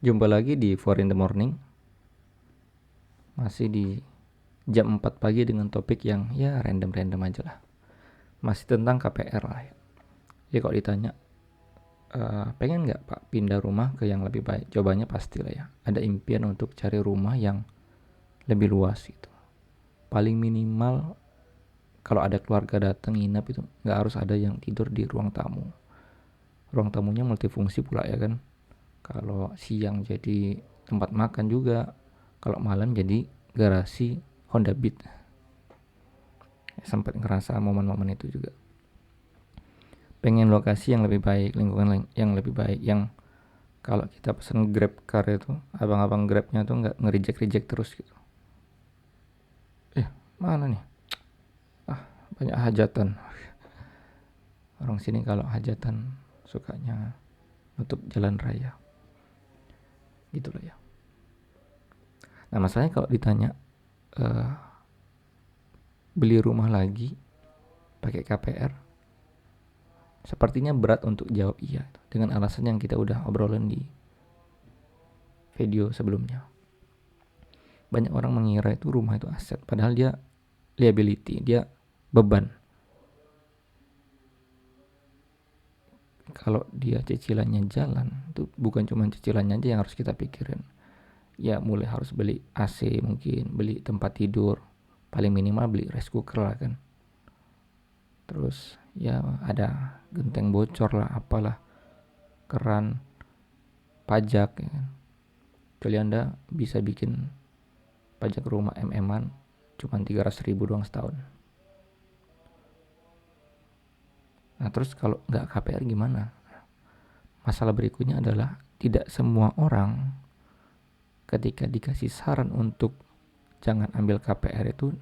Jumpa lagi di 4 in the morning. Masih di jam 4 pagi dengan topik yang ya random-random aja lah. Masih tentang KPR lah ya. Ya kalau ditanya pengen gak Pak pindah rumah ke yang lebih baik? Jawabannya pasti lah ya. Ada impian untuk cari rumah yang lebih luas gitu. Paling minimal kalau ada keluarga datang nginap itu gak harus ada yang tidur di ruang tamu. Ruang tamunya multifungsi pula ya kan. Kalau siang jadi tempat makan juga, kalau malam jadi garasi Honda Beat. Sempat ngerasa momen-momen itu juga. Pengen lokasi yang lebih baik, lingkungan yang lebih baik, yang kalau kita pesen Grab car itu, abang-abang Grabnya tuh nggak nge-reject terus gitu. Mana nih? Banyak hajatan. Orang sini kalau hajatan sukanya nutup jalan raya. Gitu loh ya. Nah masalahnya kalau ditanya beli rumah lagi pakai KPR, sepertinya berat untuk jawab iya dengan alasan yang kita udah obrolin di video sebelumnya. Banyak orang mengira itu rumah itu aset, padahal dia liability, dia beban. Kalau dia cicilannya jalan, itu bukan cuma cicilannya aja yang harus kita pikirin. Ya mulai harus beli AC mungkin, beli tempat tidur, paling minimal beli rice cooker lah kan. Terus ya ada genteng bocor lah, apalah, keran, pajak ya kan. Kecuali Anda bisa bikin pajak rumah MM-an cuma 300.000 doang setahun. Nah terus kalau nggak KPR gimana? Masalah berikutnya adalah tidak semua orang ketika dikasih saran untuk jangan ambil KPR itu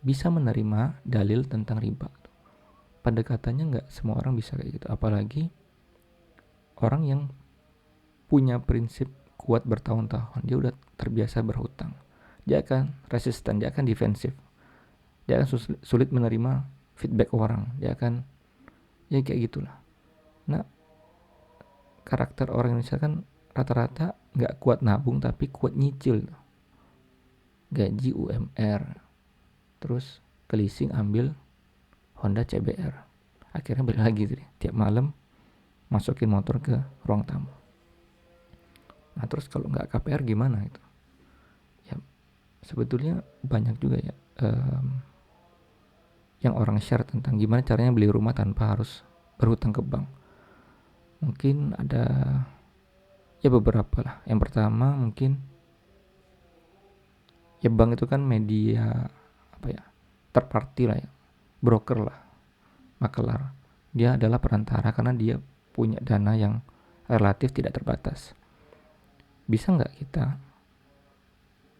bisa menerima dalil tentang riba. Pendekatannya nggak semua orang bisa kayak gitu. Apalagi orang yang punya prinsip kuat bertahun-tahun, dia udah terbiasa berhutang. Dia akan resisten, dia akan defensif. Dia akan sulit menerima feedback orang. Dia akan ya kayak gitulah. Nah, karakter orang Indonesia kan rata-rata nggak kuat nabung tapi kuat nyicil. Gaji UMR, terus ke leasing ambil Honda CBR. Akhirnya balik lagi tuh, tiap malam masukin motor ke ruang tamu. Nah terus kalau nggak KPR gimana itu? Ya sebetulnya banyak juga ya yang orang share tentang gimana caranya beli rumah tanpa harus berhutang ke bank. Mungkin ada ya beberapa lah. Yang pertama mungkin ya bank itu kan media apa ya, third party lah ya, broker lah, makelar. Dia adalah perantara karena dia punya dana yang relatif tidak terbatas. Bisa nggak kita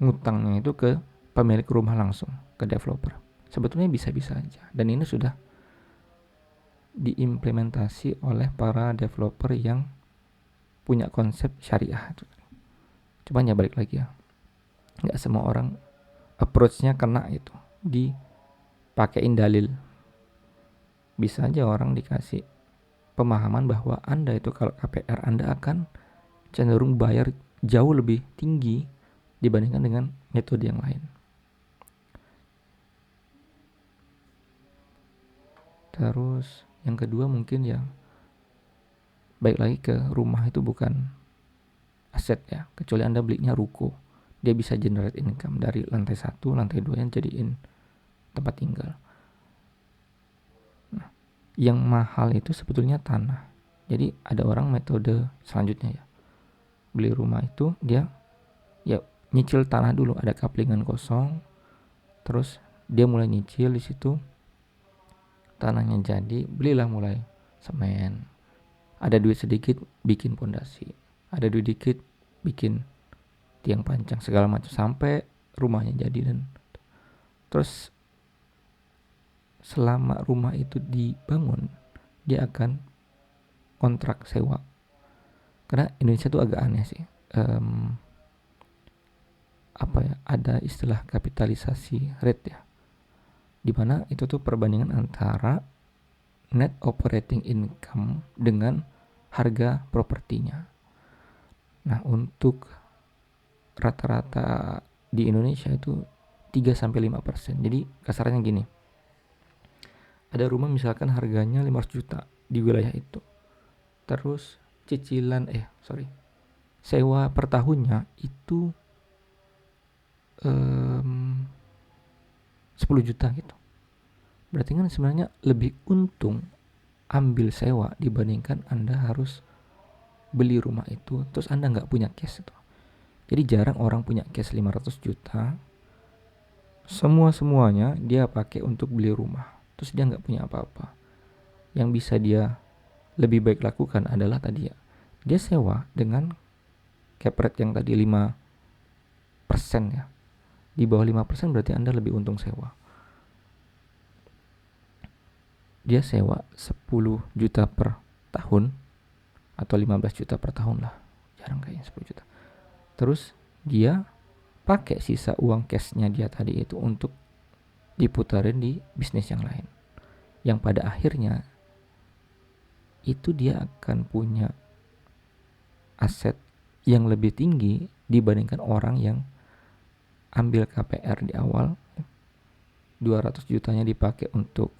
ngutangnya itu ke pemilik rumah langsung, ke developer? Sebetulnya bisa-bisa aja. Dan ini sudah diimplementasi oleh para developer yang punya konsep syariah. Cuman ya balik lagi ya, nggak semua orang approach-nya kena itu, dipakein dalil. Bisa aja orang dikasih pemahaman bahwa Anda itu kalau KPR Anda akan cenderung bayar jauh lebih tinggi dibandingkan dengan metode yang lain. Terus yang kedua mungkin ya baik lagi ke rumah itu bukan aset ya, kecuali Anda belinya ruko. Dia bisa generate income dari lantai 1, lantai 2 yang jadiin tempat tinggal. Nah, yang mahal itu sebetulnya tanah. Jadi ada orang metode selanjutnya ya, beli rumah itu dia ya nyicil tanah dulu, ada kaplingan kosong, terus dia mulai nyicil di situ. Tanahnya jadi, belilah mulai semen. Ada duit sedikit bikin pondasi, ada duit dikit bikin tiang pancang segala macam sampai rumahnya jadi. Dan terus selama rumah itu dibangun dia akan kontrak sewa. Karena Indonesia tuh agak aneh sih, apa ya, ada istilah kapitalisasi rate ya, dimana itu tuh perbandingan antara net operating income dengan harga propertinya. Nah, untuk rata-rata di Indonesia itu 3-5%. Jadi kasarnya gini, ada rumah misalkan harganya 500 juta di wilayah itu. Terus sewa per tahunnya itu 10 juta gitu. Berarti kan sebenarnya lebih untung ambil sewa dibandingkan Anda harus beli rumah itu terus Anda nggak punya cash itu. Jadi jarang orang punya cash 500 juta, semuanya dia pakai untuk beli rumah, terus dia nggak punya apa-apa. Yang bisa dia lebih baik lakukan adalah tadi ya, dia sewa dengan cap rate yang tadi 5% ya. Di bawah 5% berarti Anda lebih untung sewa. Dia sewa 10 juta per tahun atau 15 juta per tahun lah. Jarang kayaknya 10 juta. Terus dia pakai sisa uang cashnya dia tadi itu untuk diputarin di bisnis yang lain. Yang pada akhirnya itu dia akan punya aset yang lebih tinggi dibandingkan orang yang ambil KPR di awal, 200 jutanya dipakai untuk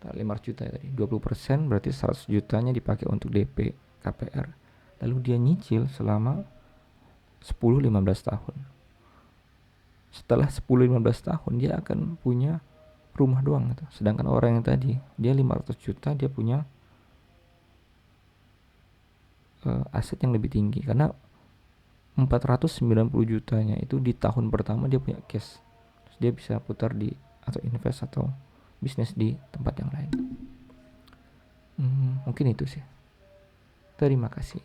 500 juta ya tadi, 20% berarti 100 jutanya dipakai untuk DP KPR. Lalu dia nyicil selama 10-15 tahun. Setelah 10-15 tahun dia akan punya rumah doang gitu. Sedangkan orang yang tadi dia 500 juta dia punya aset yang lebih tinggi karena 490 jutanya itu di tahun pertama dia punya cash. Terus dia bisa putar di atau invest atau bisnis di tempat yang lain. Mungkin itu sih. Terima kasih.